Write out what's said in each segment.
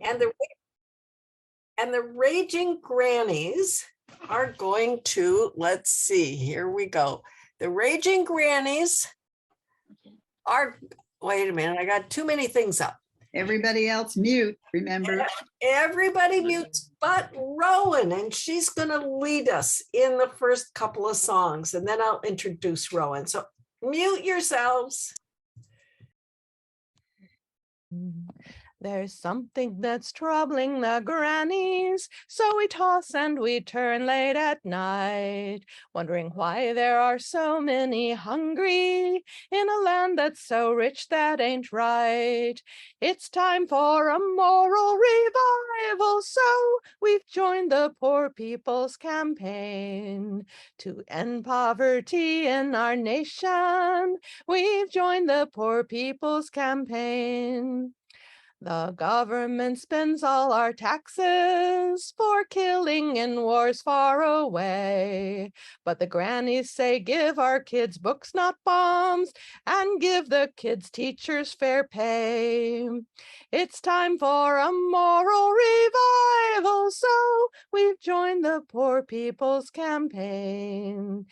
And the Raging Grannies are going to, let's see, here we go. The Raging Grannies are, wait a minute, I got too many things up. Everybody else mute, remember. Everybody mutes but Rowan, and she's going to lead us in the first couple of songs, and then I'll introduce Rowan. So mute yourselves. There's something that's troubling the grannies, so we toss and we turn late at night, wondering why there are so many hungry in a land that's so rich that ain't right. It's time for a moral revival, so we've joined the Poor People's Campaign to end poverty in our nation. We've joined the Poor People's Campaign. The government spends all our taxes for killing in wars far away. But the grannies say give our kids books, not bombs, and give the kids teachers fair pay. It's time for a moral revival, so we've joined the Poor People's Campaign.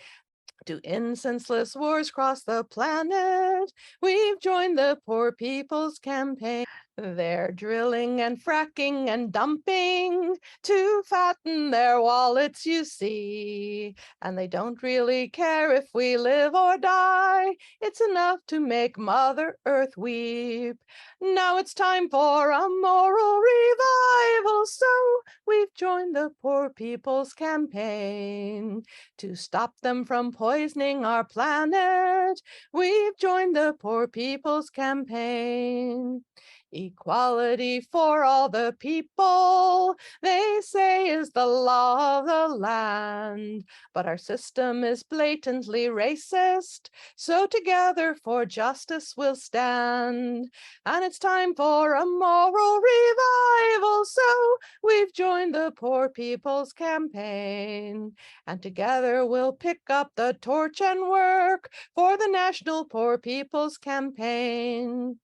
To end senseless wars across the planet, we've joined the Poor People's Campaign. They're drilling and fracking and dumping to fatten their wallets, you see. And they don't really care if we live or die. It's enough to make Mother Earth weep. Now it's time for a moral revival, so we've joined the Poor People's Campaign. To stop them from poisoning our planet, we've joined the Poor People's Campaign. Equality for all the people, they say, is the law of the land. But our system is blatantly racist, so together for justice we'll stand. And it's time for a moral revival, so we've joined the Poor People's Campaign. And together we'll pick up the torch and work for the National Poor People's Campaign.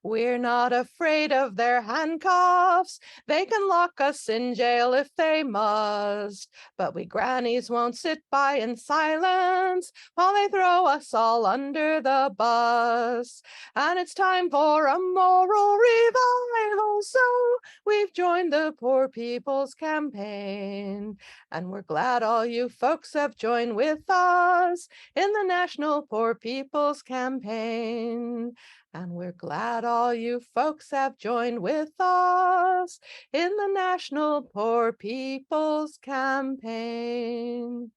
We're not afraid of their handcuffs. They can lock us in jail if they must. But we grannies won't sit by in silence while they throw us all under the bus. And it's time for a moral revival, so we've joined the Poor People's Campaign. And we're glad all you folks have joined with us in the National Poor People's Campaign. And we're glad all you folks have joined with us in the National Poor People's Campaign.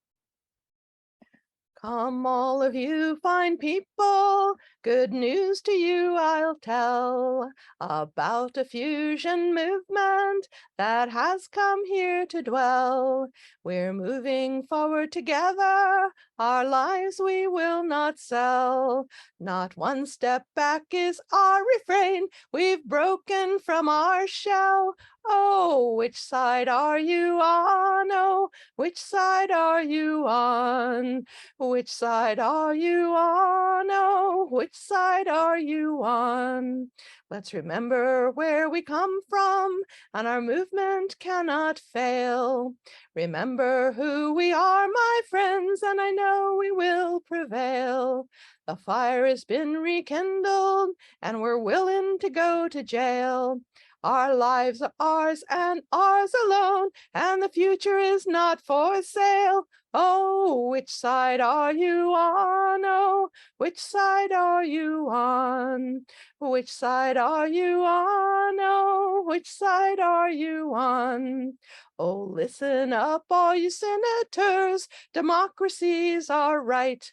Come, all of you fine people, good news to you I'll tell about a fusion movement that has come here to dwell. We're moving forward together, our lives we will not sell. Not one step back is our refrain, we've broken from our shell. Oh, which side are you on? Oh, which side are you on? Which side are you on? Oh, which side are you on? Let's remember where we come from, and our movement cannot fail. Remember who we are, my friends, and I know we will prevail. The fire has been rekindled, and we're willing to go to jail. Our lives are ours and ours alone, and the future is not for sale. Oh, which side are you on? Oh, which side are you on? Which side are you on? Oh, which side are you on? Oh, listen up, all you senators, democracy's our right.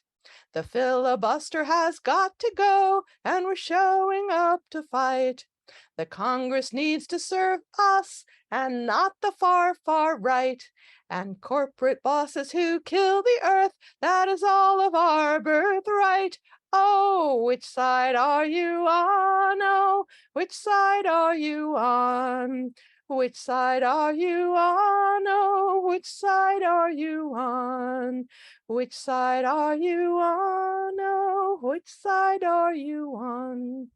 The filibuster has got to go, and we're showing up to fight. The Congress needs to serve us and not the far, far right. And corporate bosses who kill the earth, that is all of our birthright. Oh, which side are you on? Oh, which side are you on? Which side are you on? Oh, which side are you on? Which side are you on? Oh, which side are you on?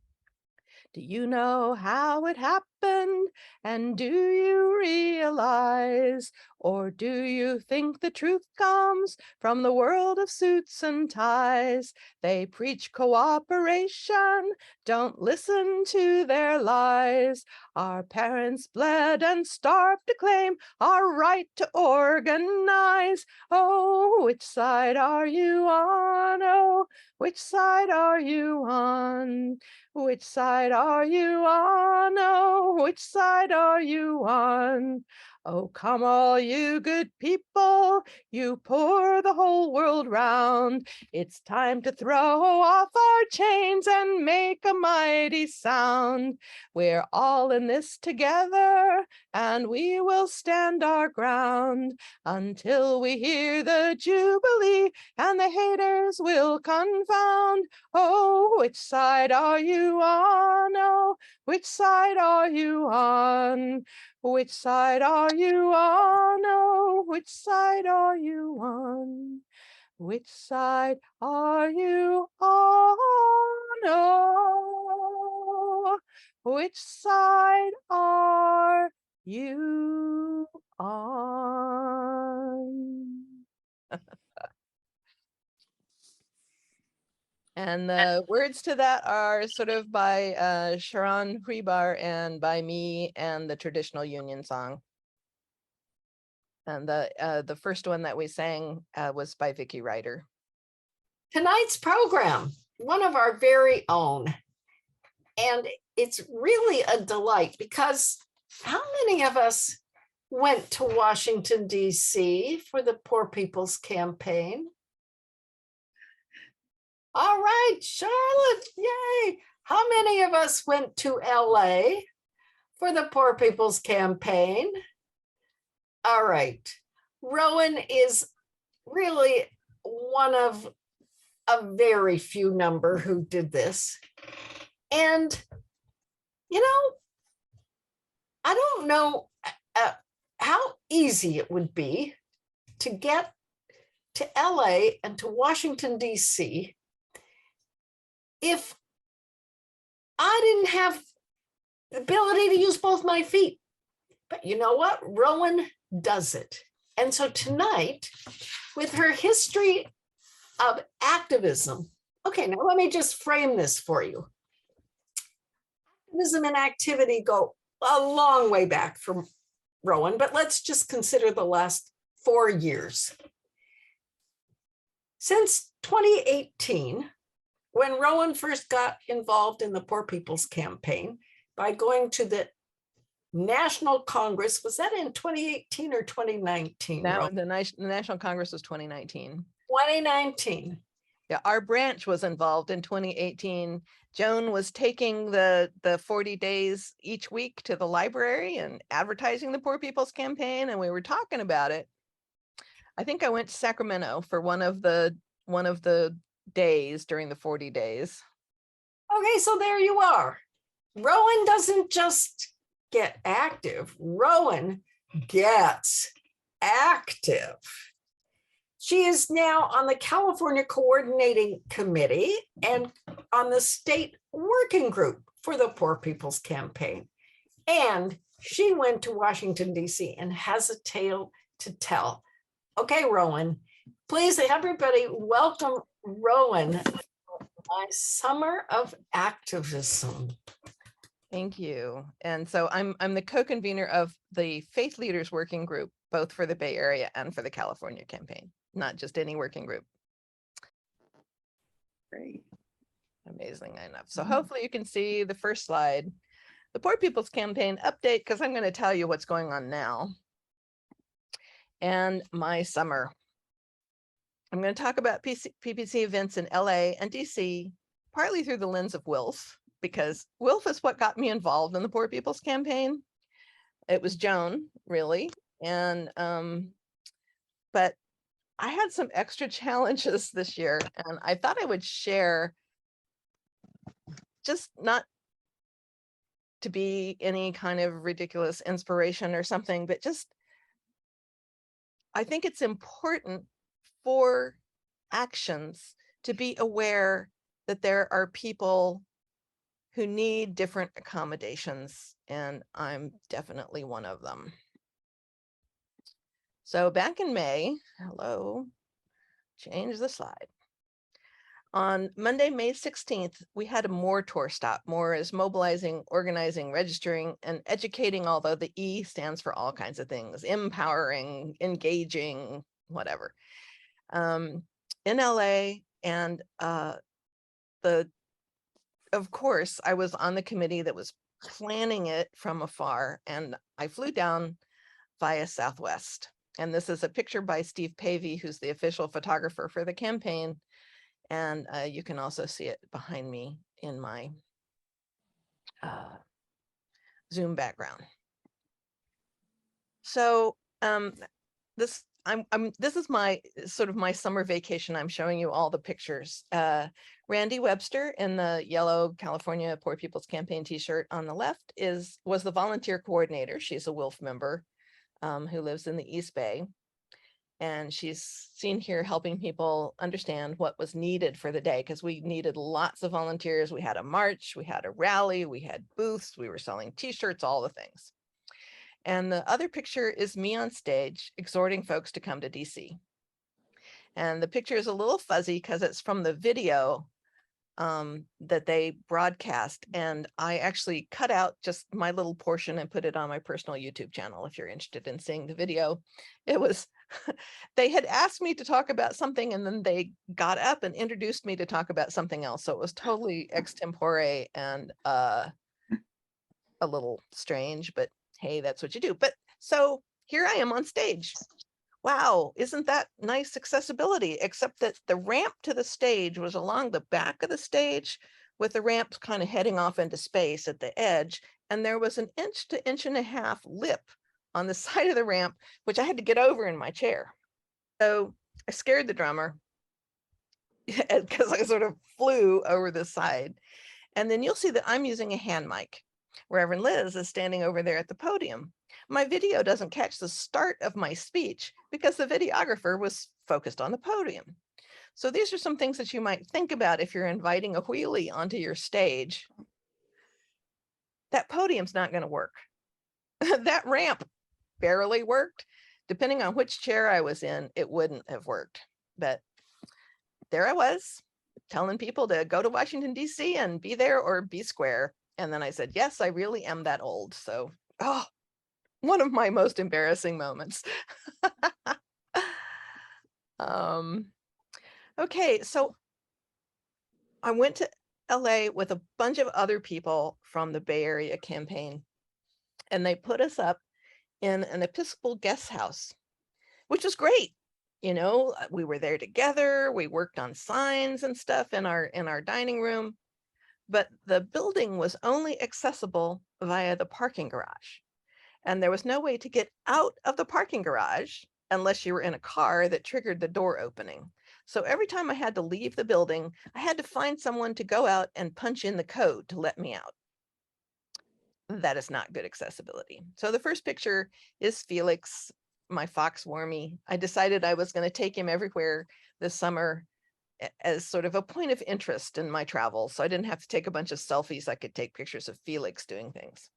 Do you know how it happened? happened? And do you realize, or do you think the truth comes from the world of suits and ties? They preach cooperation, don't listen to their lies. Our parents bled and starved to claim our right to organize. Oh, which side are you on? Oh, which side are you on? Which side are you on? Oh, which side are you on? Oh, come all you good people, you pour the whole world round. It's time to throw off our chains and make a mighty sound. We're all in this together, and we will stand our ground until we hear the jubilee and the haters will confound. Oh, which side are you on? Oh, which side are you on? Which side are you on? Oh, which side are you on? Which side are you on? Oh, which side are you on? And the words to that are sort of by Sharon Hribar and by me, and the traditional Union song. And the first one that we sang was by Vicki Ryder. Tonight's program, one of our very own. And it's really a delight because how many of us went to Washington, D.C. for the Poor People's Campaign? All right, Charlotte, yay. How many of us went to LA for the Poor People's Campaign? All right. Rowan is really one of a very few number who did this. And, you know, I don't know how easy it would be to get to LA and to Washington, D.C. if I didn't have the ability to use both my feet. But you know what? Rowan does it. And so tonight, with her history of activism, okay, now let me just frame this for you. Activism and activity go a long way back from Rowan, but let's just consider the last 4 years. Since 2018, when Rowan first got involved in the Poor People's Campaign by going to the National Congress, was that in 2018 or 2019? Now, the National Congress was 2019. 2019. Yeah, our branch was involved in 2018. Joan was taking the 40 days each week to the library and advertising the Poor People's Campaign, and we were talking about it. I think I went to Sacramento for one of the days during the 40 days. Okay, so there you are. Rowan doesn't just get active, Rowan gets active. She is now on the California Coordinating Committee and on the state working group for the Poor People's Campaign. And she went to Washington, D.C. and has a tale to tell. Okay, Rowan, please, everybody, welcome Rowan, my summer of activism. Thank you. And so I'm the co-convener of the Faith Leaders Working Group, both for the Bay Area and for the California campaign, not just any working group. Great. Amazing enough. So hopefully you can see the first slide, the Poor People's Campaign update, because I'm going to tell you what's going on now. And my summer. I'm going to talk about PPC events in LA and DC, partly through the lens of WILPF, because WILPF is what got me involved in the Poor People's Campaign. It was Joan, really. And, but I had some extra challenges this year, and I thought I would share, just not to be any kind of ridiculous inspiration or something, but just, I think it's important for actions to be aware that there are people who need different accommodations, and I'm definitely one of them. So back in May, hello, change the slide. On Monday, May 16th, we had a MORE tour stop. MORE is mobilizing, organizing, registering, and educating, although the E stands for all kinds of things, empowering, engaging, whatever. In LA, and of course, I was on the committee that was planning it from afar, and I flew down via Southwest. And this is a picture by Steve Pavey, who's the official photographer for the campaign. And you can also see it behind me in my Zoom background. So this is my sort of my summer vacation. I'm showing you all the pictures. Randy Webster in the yellow California Poor People's Campaign t-shirt on the left was the volunteer coordinator. She's a WILPF member who lives in the East Bay. And she's seen here helping people understand what was needed for the day, because we needed lots of volunteers. We had a march, we had a rally, we had booths, we were selling t-shirts, all the things. And the other picture is me on stage exhorting folks to come to DC. And the picture is a little fuzzy because it's from the video that they broadcast. And I actually cut out just my little portion and put it on my personal YouTube channel. If you're interested in seeing the video, it was, they had asked me to talk about something, and then they got up and introduced me to talk about something else. So it was totally extempore and a little strange, but hey, that's what you do. But so here I am on stage. Wow, isn't that nice accessibility? Except that the ramp to the stage was along the back of the stage, with the ramp kind of heading off into space at the edge. And there was an 1 to 1.5 inch lip on the side of the ramp, which I had to get over in my chair. So I scared the drummer because I sort of flew over the side. And then you'll see that I'm using a hand mic. Reverend Liz is standing over there at the podium. My video doesn't catch the start of my speech because the videographer was focused on the podium. So these are some things that you might think about if you're inviting a wheelie onto your stage. That podium's not going to work. That ramp barely worked. Depending on which chair I was in, it wouldn't have worked. But there I was, telling people to go to Washington, D.C. and be there or be square. And then I said, yes, I really am that old. So, oh, one of my most embarrassing moments. Okay, so I went to LA with a bunch of other people from the Bay Area campaign, and they put us up in an Episcopal guest house, which was great. You know, we were there together. We worked on signs and stuff in our dining room, but the building was only accessible via the parking garage. And there was no way to get out of the parking garage unless you were in a car that triggered the door opening. So every time I had to leave the building, I had to find someone to go out and punch in the code to let me out. That is not good accessibility. So the first picture is Felix, my fox Wormy. I decided I was going to take him everywhere this summer as sort of a point of interest in my travel. So I didn't have to take a bunch of selfies. I could take pictures of Felix doing things.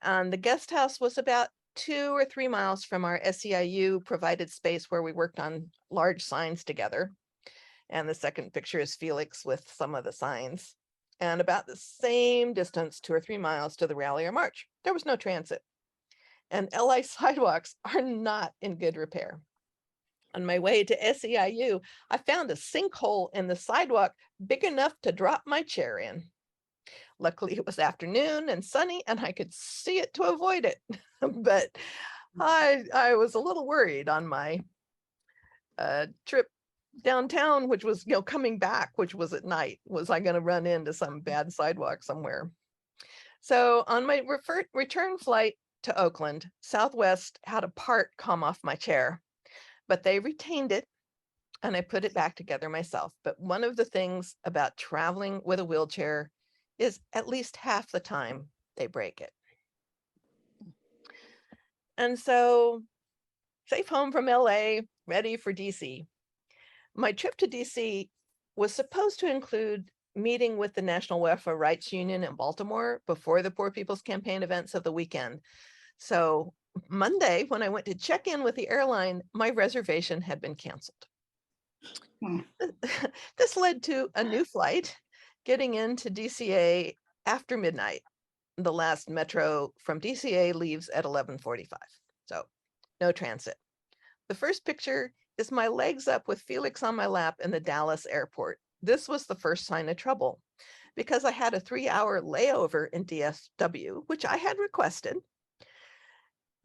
The guest house was about 2 or 3 miles from our SEIU provided space where we worked on large signs together. And the second picture is Felix with some of the signs. And about the same distance, 2 or 3 miles to the rally or march. There was no transit. And LA sidewalks are not in good repair. On my way to SEIU, I found a sinkhole in the sidewalk big enough to drop my chair in. Luckily, it was afternoon and sunny, and I could see it to avoid it. But I was a little worried on my trip downtown, which was, you know, coming back, which was at night. Was I going to run into some bad sidewalk somewhere? So on my return flight to Oakland, Southwest had a part come off my chair, but they retained it, and I put it back together myself. But one of the things about traveling with a wheelchair is at least half the time they break it. And so, safe home from LA, ready for DC. My trip to DC was supposed to include meeting with the National Welfare Rights Union in Baltimore before the Poor People's Campaign events of the weekend. So Monday, when I went to check in with the airline, my reservation had been canceled. This led to a new flight getting into DCA after midnight. The last metro from DCA leaves at 11:45. So no transit. The first picture is my legs up with Felix on my lap in the Dallas airport. This was the first sign of trouble because I had a 3-hour layover in DFW, which I had requested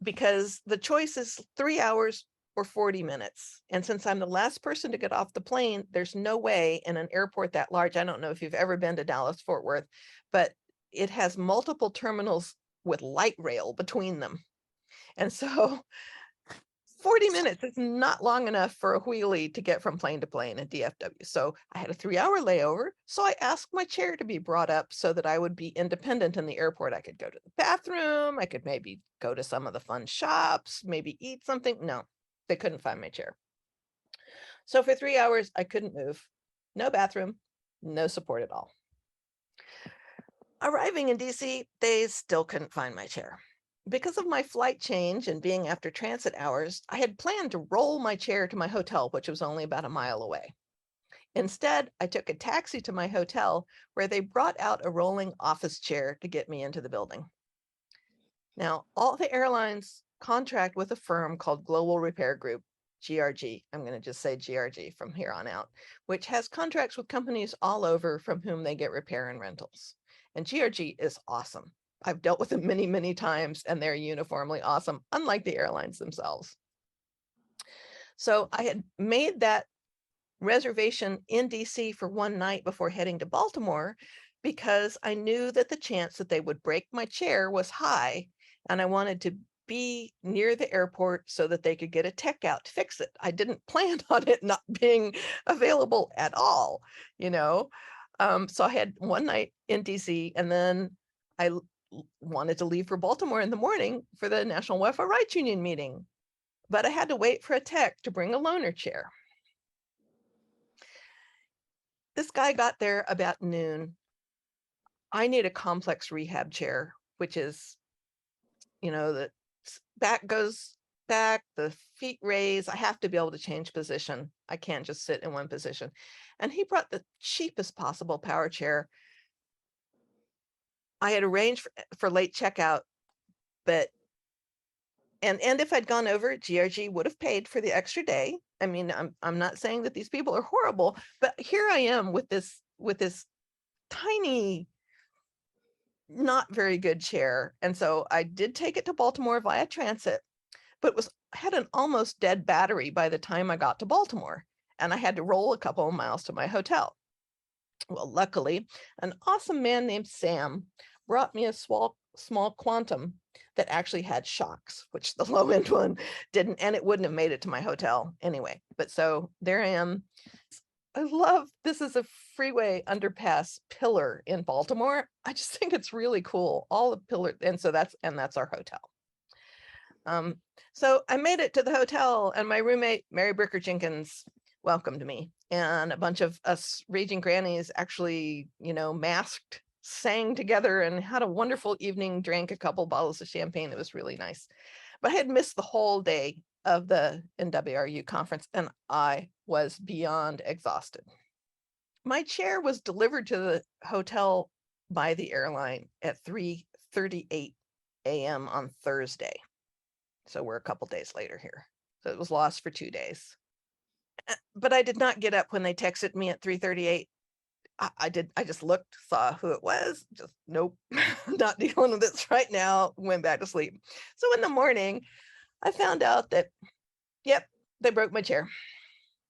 because the choice is 3 hours or 40 minutes. And since I'm the last person to get off the plane, there's no way in an airport that large. I don't know if you've ever been to Dallas Fort Worth, but it has multiple terminals with light rail between them. And so 40 minutes is not long enough for a wheelie to get from plane to plane at DFW. So I had a 3-hour layover. So I asked my chair to be brought up so that I would be independent in the airport. I could go to the bathroom. I could maybe go to some of the fun shops, maybe eat something. No, they couldn't find my chair. So for 3 hours, I couldn't move. No bathroom, no support at all. Arriving in DC, they still couldn't find my chair. Because of my flight change and being after transit hours, I had planned to roll my chair to my hotel, which was only about a mile away. Instead, I took a taxi to my hotel where they brought out a rolling office chair to get me into the building. Now, all the airlines contract with a firm called Global Repair Group, GRG. I'm going to just say GRG from here on out, which has contracts with companies all over from whom they get repair and rentals. And GRG is awesome. I've dealt with them many, many times, and they're uniformly awesome, unlike the airlines themselves. So I had made that reservation in DC for one night before heading to Baltimore because I knew that the chance that they would break my chair was high, and I wanted to be near the airport so that they could get a tech out to fix it. I didn't plan on it not being available at all, you know. So I had one night in DC, and then I wanted to leave for Baltimore in the morning for the National Welfare Rights Union meeting, but I had to wait for a tech to bring a loaner chair. This guy got there about noon. I need a complex rehab chair, which is, you know, the back goes back, the feet raise. I have to be able to change position. I can't just sit in one position. And he brought the cheapest possible power chair. I had arranged for late checkout, but and if I'd gone over, GRG would have paid for the extra day. I mean, I'm not saying that these people are horrible, but here I am with this tiny, not very good chair. And so I did take it to Baltimore via transit, but had an almost dead battery by the time I got to Baltimore, and I had to roll a couple of miles to my hotel. Well, luckily, an awesome man named Sam brought me a small Quantum that actually had shocks, which the low end one didn't, and it wouldn't have made it to my hotel anyway. But so there I am. I love, this is a freeway underpass pillar in Baltimore. I just think it's really cool. All the pillars, and that's our hotel. So I made it to the hotel, and my roommate, Mary Bricker Jenkins, welcomed me, and a bunch of us Raging Grannies actually, you know, masked, sang together, and had a wonderful evening, drank a couple bottles of champagne. It was really nice. But I had missed the whole day of the NWRU conference, and I was beyond exhausted. My chair was delivered to the hotel by the airline at 3:38 a.m. on Thursday. So we're a couple days later here. So it was lost for 2 days. But I did not get up when they texted me at 3:38. I just looked, saw who it was, just nope, not dealing with this right now, went back to sleep. So in the morning, I found out that, yep, they broke my chair.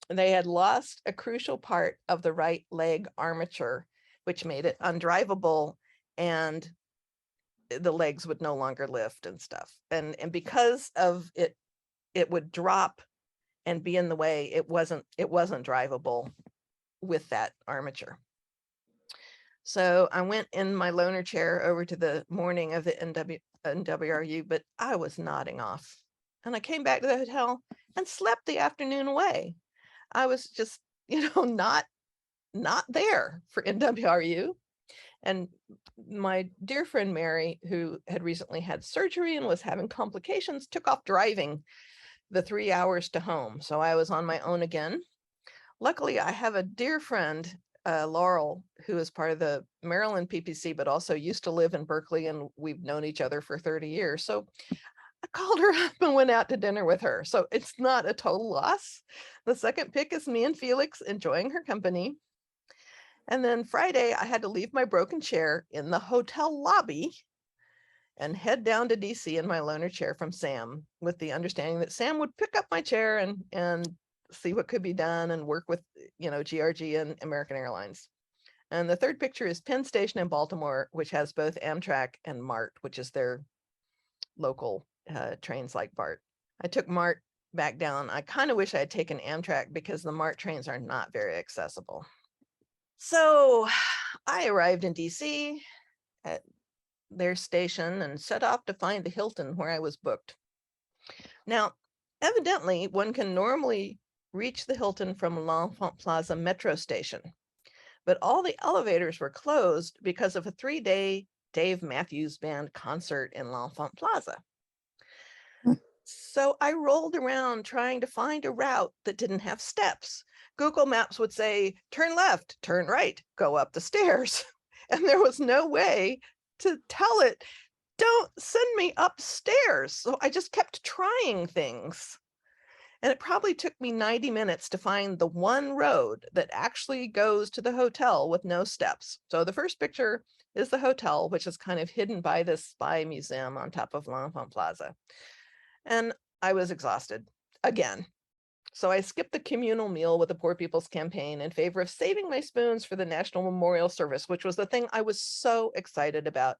They had lost a crucial part of the right leg armature, which made it undrivable, and the legs would no longer lift and stuff. And because of it, it would drop and be in the way. It wasn't drivable with that armature. So I went in my loaner chair over to the morning of the NWRU, but I was nodding off. And I came back to the hotel and slept the afternoon away. I was just, you know, not not there for NWRU. And my dear friend Mary, who had recently had surgery and was having complications, took off driving the 3 hours to home. So I was on my own again. Luckily, I have a dear friend, Laurel, who is part of the Maryland PPC, but also used to live in Berkeley, and we've known each other for 30 years. So I called her up and went out to dinner with her. So it's not a total loss. The second pick is me and Felix enjoying her company. And then Friday, I had to leave my broken chair in the hotel lobby and head down to DC in my loaner chair from Sam, with the understanding that Sam would pick up my chair and see what could be done and work with, GRG and American Airlines. And the third picture is Penn Station in Baltimore, which has both Amtrak and MART, which is their local trains like BART. I took MART back down. I kind of wish I had taken Amtrak because the MART trains are not very accessible. So I arrived in DC at their station and set off to find the Hilton where I was booked. Now, evidently, one can normally reach the Hilton from L'Enfant Plaza metro station, but all the elevators were closed because of a 3-day Dave Matthews Band concert in L'Enfant Plaza. So I rolled around trying to find a route that didn't have steps. Google Maps would say, turn left, turn right, go up the stairs. And there was no way to tell it, don't send me upstairs. So I just kept trying things. And it probably took me 90 minutes to find the one road that actually goes to the hotel with no steps. So the first picture is the hotel, which is kind of hidden by this spy museum on top of L'Enfant Plaza. And I was exhausted again. So I skipped the communal meal with the Poor People's Campaign in favor of saving my spoons for the National Memorial Service, which was the thing I was so excited about.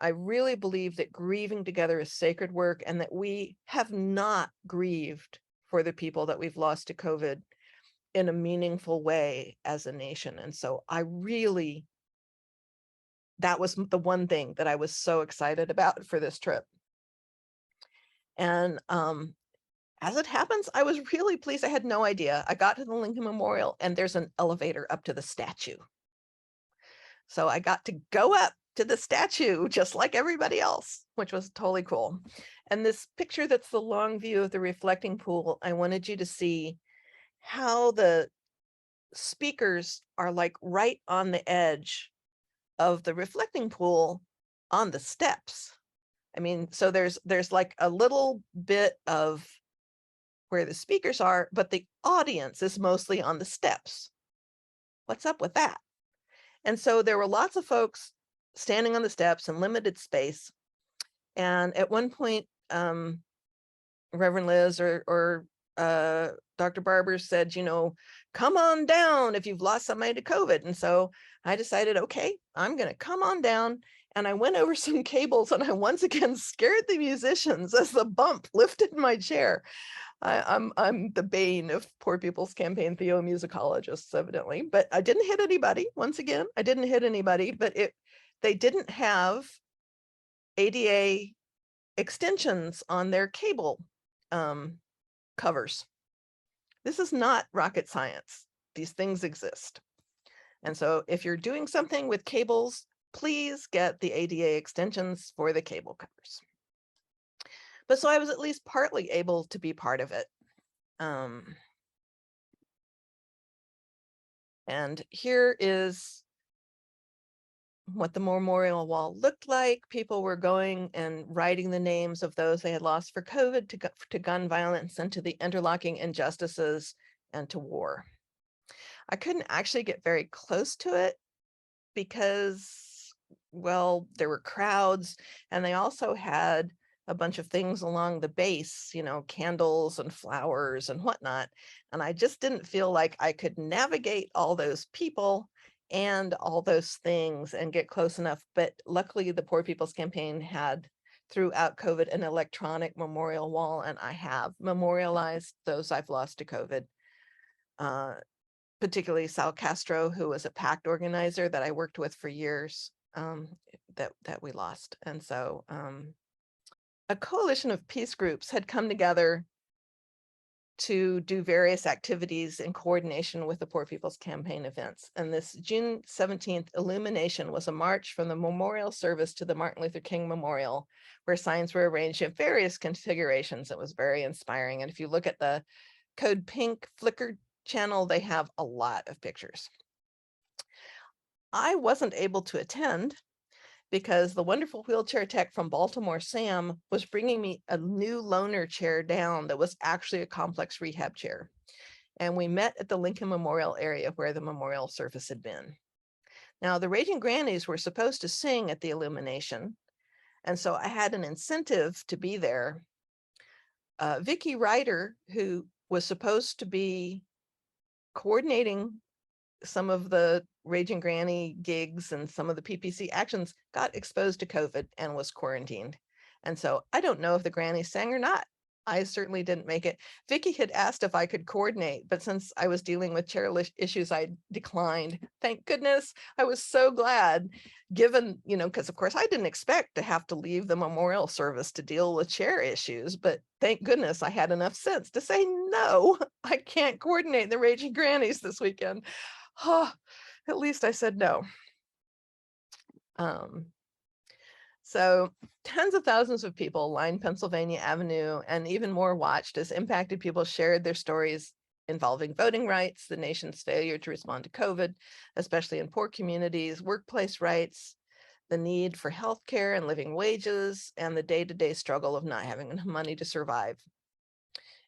I really believe that grieving together is sacred work, and that we have not grieved for the people that we've lost to COVID in a meaningful way as a nation. And so that was the one thing that I was so excited about for this trip. And as it happens, I was really pleased. I had no idea. I got to the Lincoln Memorial and there's an elevator up to the statue. So I got to go up to the statue just like everybody else, which was totally cool. And this picture that's the long view of the reflecting pool, I wanted you to see how the speakers are like right on the edge of the reflecting pool on the steps. I mean, so there's like a little bit of where the speakers are, but the audience is mostly on the steps. What's up with that? And so there were lots of folks standing on the steps in limited space. And at one point, Reverend Liz or Dr. Barber said, come on down if you've lost somebody to COVID. And so I decided, okay, I'm going to come on down. And I went over some cables and I once again scared the musicians as the bump lifted my chair. I'm the bane of Poor People's Campaign theomusicologists, evidently, but I didn't hit anybody. Once again, I didn't hit anybody, but they didn't have ADA extensions on their cable covers. This is not rocket science. These things exist. And so if you're doing something with cables, please get the ADA extensions for the cable covers. But so I was at least partly able to be part of it. And here is what the memorial wall looked like. People were going and writing the names of those they had lost for COVID, to gun violence, and to the interlocking injustices and to war. I couldn't actually get very close to it because, well, there were crowds, and they also had a bunch of things along the base, candles and flowers and whatnot. And I just didn't feel like I could navigate all those people and all those things and get close enough. But luckily, the Poor People's Campaign had, throughout COVID, an electronic memorial wall, and I have memorialized those I've lost to COVID. Particularly Sal Castro, who was a PACT organizer that I worked with for years, that we lost. And so a coalition of peace groups had come together to do various activities in coordination with the Poor People's Campaign events. And this June 17th illumination was a march from the memorial service to the Martin Luther King Memorial, where signs were arranged in various configurations. It was very inspiring. And if you look at the Code Pink Flickr channel, they have a lot of pictures. I wasn't able to attend because the wonderful wheelchair tech from Baltimore, Sam, was bringing me a new loaner chair down that was actually a complex rehab chair. And we met at the Lincoln Memorial area where the memorial service had been. Now, the Raging Grannies were supposed to sing at the illumination, and so I had an incentive to be there. Vicki Ryder, who was supposed to be coordinating some of the Raging Granny gigs and some of the PPC actions, got exposed to COVID and was quarantined. And so I don't know if the grannies sang or not. I certainly didn't make it. Vicki had asked if I could coordinate, but since I was dealing with chair issues, I declined. Thank goodness. I was so glad, given, because of course I didn't expect to have to leave the memorial service to deal with chair issues, but thank goodness I had enough sense to say, no, I can't coordinate the Raging Grannies this weekend. At least I said no. So tens of thousands of people lined Pennsylvania Avenue, and even more watched as impacted people shared their stories involving voting rights, the nation's failure to respond to COVID, especially in poor communities, workplace rights, the need for healthcare and living wages, and the day-to-day struggle of not having enough money to survive.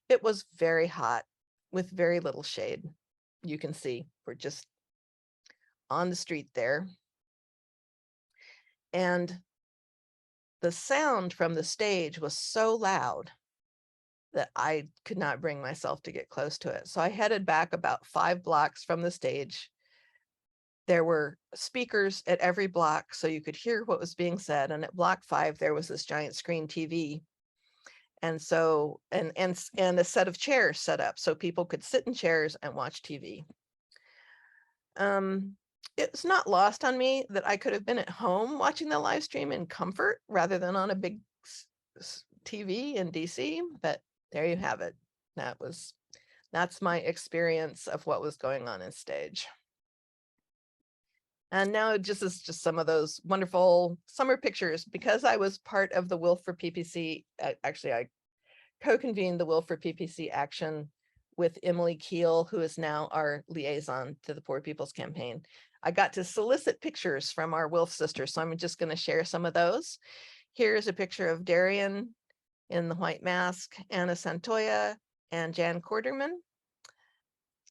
It was very hot with very little shade. You can see we're just on the street there. And the sound from the stage was so loud that I could not bring myself to get close to it. So I headed back about 5 blocks from the stage. There were speakers at every block, so you could hear what was being said. And at block 5, there was this giant screen TV. And so, and a set of chairs set up so people could sit in chairs and watch TV. It's not lost on me that I could have been at home watching the live stream in comfort rather than on a big TV in DC, but there you have it. That's my experience of what was going on in stage. And now this is just some of those wonderful summer pictures. Because I was part of the WILPF for PPC, actually I co-convened the WILPF for PPC action with Emily Keel, who is now our liaison to the Poor People's Campaign. I got to solicit pictures from our WILPF sisters, so I'm just going to share some of those. Here's a picture of Darian in the white mask, Anna Santoya, and Jan Quarterman.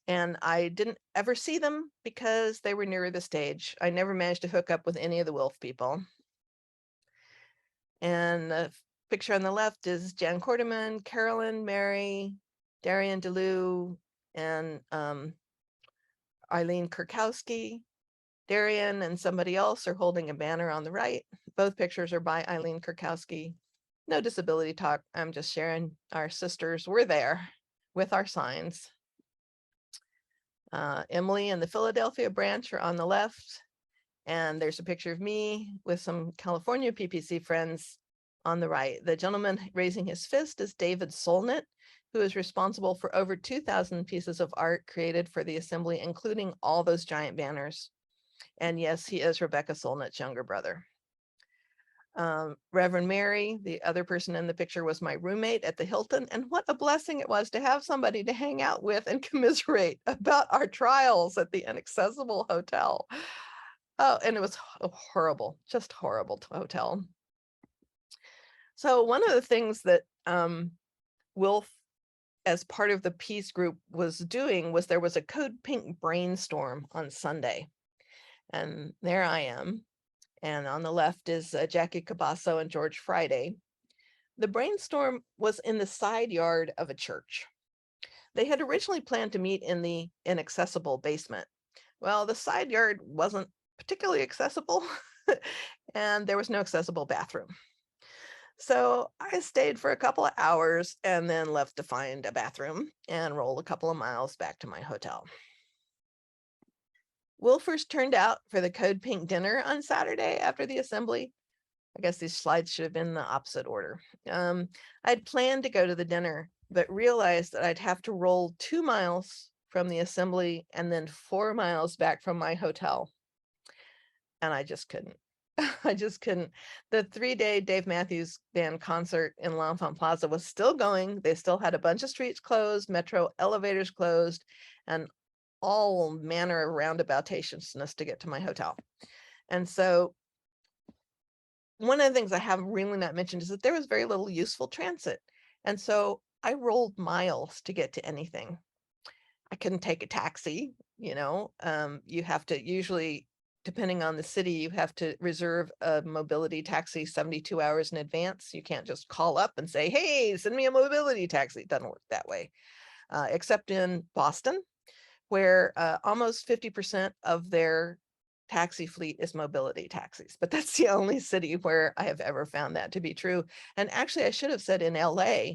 And I didn't ever see them because they were nearer the stage. I never managed to hook up with any of the WILPF people. And the picture on the left is Jan Quarterman, Carolyn, Mary, Darian DeLu, and Eileen Kurkowski. Darian and somebody else are holding a banner on the right. Both pictures are by Eileen Kurkowski. No disability talk. I'm just sharing our sisters were there with our signs. Emily and the Philadelphia branch are on the left. And there's a picture of me with some California PPC friends on the right. The gentleman raising his fist is David Solnit, who is responsible for over 2,000 pieces of art created for the assembly, including all those giant banners. And yes, he is Rebecca Solnit's younger brother. Reverend Mary, the other person in the picture, was my roommate at the Hilton. And what a blessing it was to have somebody to hang out with and commiserate about our trials at the Inaccessible Hotel. Oh, and it was horrible, just horrible hotel. So one of the things that WILPF, as part of the peace group, was doing was there was a Code Pink brainstorm on Sunday. And there I am. And on the left is Jackie Cabasso and George Friday. The brainstorm was in the side yard of a church. They had originally planned to meet in the inaccessible basement. Well, the side yard wasn't particularly accessible and there was no accessible bathroom. So I stayed for a couple of hours and then left to find a bathroom and roll a couple of miles back to my hotel. WILPFers turned out for the Code Pink dinner on Saturday after the assembly. I guess these slides should have been in the opposite order. I'd planned to go to the dinner but realized that I'd have to roll 2 miles from the assembly and then 4 miles back from my hotel. And I just couldn't. I just couldn't. The 3-day Dave Matthews Band concert in L'Enfant Plaza was still going. They still had a bunch of streets closed, metro elevators closed, and all manner of roundaboutationsness to get to my hotel. And so one of the things I have really not mentioned is that there was very little useful transit. And so I rolled miles to get to anything. I couldn't take a taxi, you know, you have to usually, depending on the city, you have to reserve a mobility taxi 72 hours in advance. You can't just call up and say, hey, send me a mobility taxi. It doesn't work that way, except in Boston, where almost 50% of their taxi fleet is mobility taxis. But that's the only city where I have ever found that to be true. And actually, I should have said in LA,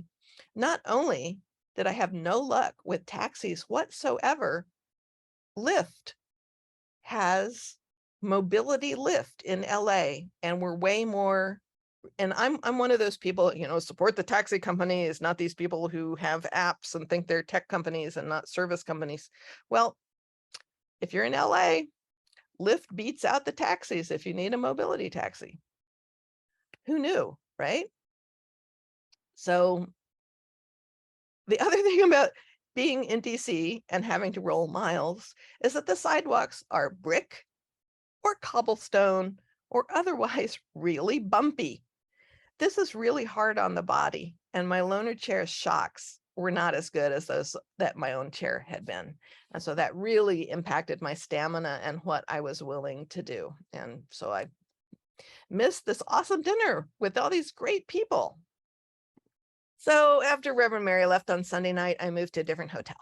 not only did I have no luck with taxis whatsoever, Lyft has mobility Lyft in LA, and we're way more. And I'm one of those people, you know, support the taxi companies, not these people who have apps and think they're tech companies and not service companies. Well, if you're in LA, Lyft beats out the taxis if you need a mobility taxi. Who knew, right? So the other thing about being in DC and having to roll miles is that the sidewalks are brick or cobblestone or otherwise really bumpy. This is really hard on the body, and my loaner chair shocks were not as good as those that my own chair had been. And so that really impacted my stamina and what I was willing to do. And so I missed this awesome dinner with all these great people. So after Reverend Mary left on Sunday night, I moved to a different hotel.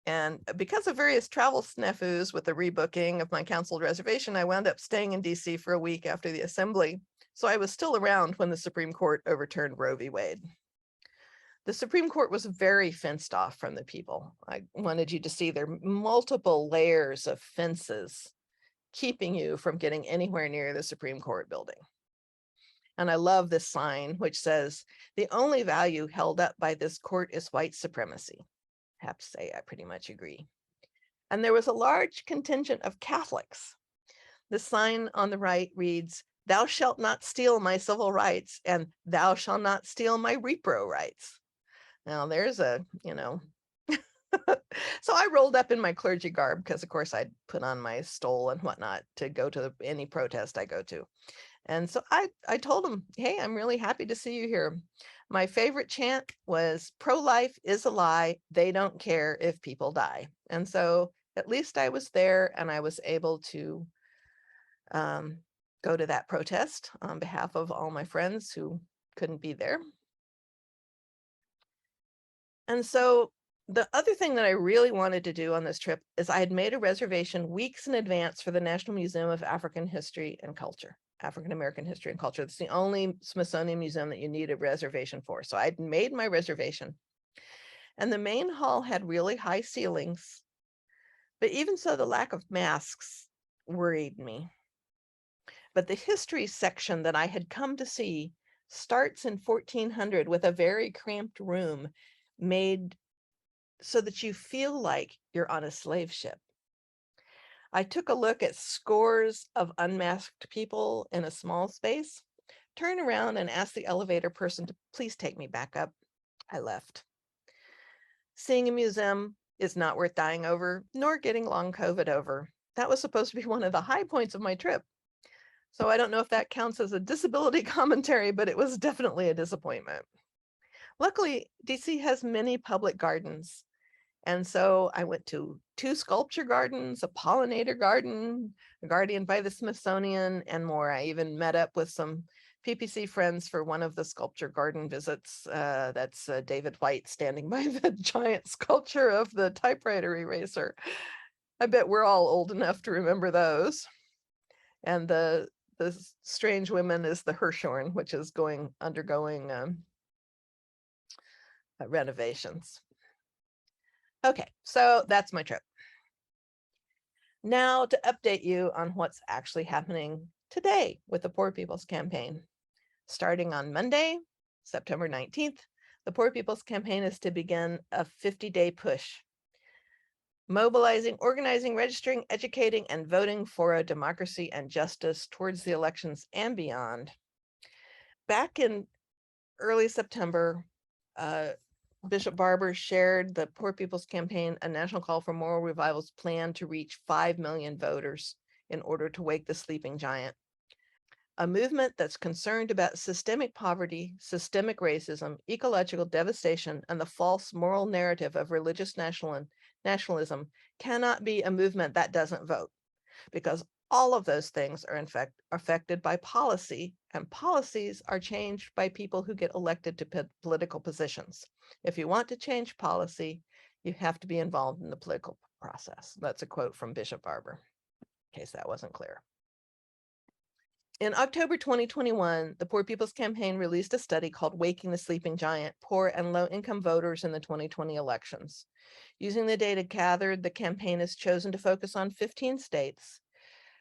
And because of various travel snafus with the rebooking of my canceled reservation, I wound up staying in DC for a week after the assembly. So I was still around when the Supreme Court overturned Roe v. Wade. The Supreme Court was very fenced off from the people. I wanted you to see there are multiple layers of fences keeping you from getting anywhere near the Supreme Court building. And I love this sign, which says, the only value held up by this court is white supremacy. I have to say, I pretty much agree. And there was a large contingent of Catholics. The sign on the right reads, thou shalt not steal my civil rights, and thou shalt not steal my repro rights. Now there's a, you know, so I rolled up in my clergy garb because of course I'd put on my stole and whatnot to go to any protest I go to. And so I told him, hey, I'm really happy to see you here. My favorite chant was pro-life is a lie. They don't care if people die. And so at least I was there and I was able to go to that protest on behalf of all my friends who couldn't be there. And so the other thing that I really wanted to do on this trip is I had made a reservation weeks in advance for the National Museum of African History and Culture, African American History and Culture. It's the only Smithsonian museum that you need a reservation for. So I'd made my reservation. And the main hall had really high ceilings. But even so, the lack of masks worried me. But the history section that I had come to see starts in 1400 with a very cramped room made so that you feel like you're on a slave ship. I took a look at scores of unmasked people in a small space, turned around and asked the elevator person to please take me back up. I left. Seeing a museum is not worth dying over, nor getting long COVID over. That was supposed to be one of the high points of my trip. So I don't know if that counts as a disability commentary, but it was definitely a disappointment. Luckily, DC has many public gardens. And so I went to 2 sculpture gardens, a pollinator garden, a guardian by the Smithsonian, and more. I even met up with some PPC friends for one of the sculpture garden visits. That's David White standing by the giant sculpture of the typewriter eraser. I bet we're all old enough to remember those. And the strange women is the Hirshhorn, which is undergoing renovations. Okay, so that's my trip. Now to update you on what's actually happening today with the Poor People's Campaign. Starting on Monday, September 19th, the Poor People's Campaign is to begin a 50-day push, mobilizing, organizing, registering, educating, and voting for a democracy and justice towards the elections and beyond. Back in early September, Bishop Barber shared the Poor People's Campaign, a national call for moral revival's plan to reach 5 million voters in order to wake the sleeping giant. A movement that's concerned about systemic poverty, systemic racism, ecological devastation, and the false moral narrative of religious nationalism cannot be a movement that doesn't vote, because all of those things are in fact affected by policy, and policies are changed by people who get elected to political positions. If you want to change policy, you have to be involved in the political process. That's a quote from Bishop Barber, in case that wasn't clear. In October 2021, the Poor People's Campaign released a study called Waking the Sleeping Giant, Poor and Low-Income Voters in the 2020 Elections. Using the data gathered, the campaign has chosen to focus on 15 states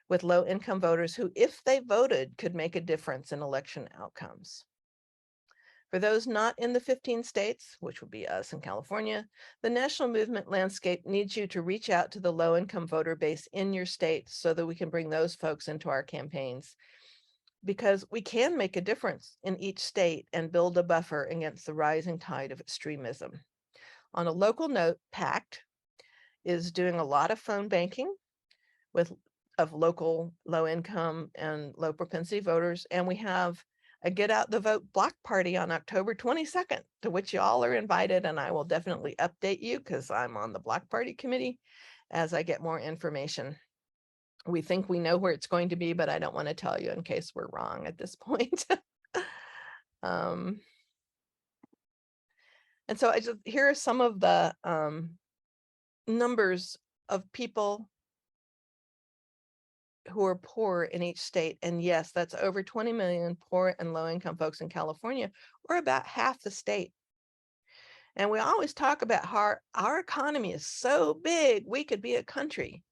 with low-income voters who, if they voted, could make a difference in election outcomes. For those not in the 15 states, which would be us in California, the national movement landscape needs you to reach out to the low-income voter base in your state so that we can bring those folks into our campaigns, because we can make a difference in each state and build a buffer against the rising tide of extremism. On a local note, PACT is doing a lot of phone banking of local low income and low propensity voters. And we have a Get Out the Vote block party on October 22nd, to which y'all are invited. And I will definitely update you because I'm on the block party committee as I get more information. We think we know where it's going to be, but I don't want to tell you in case we're wrong at this point. And so here are some of the numbers of people who are poor in each state. And yes, that's over 20 million poor and low income folks in California, or about half the state. And we always talk about how our economy is so big, we could be a country.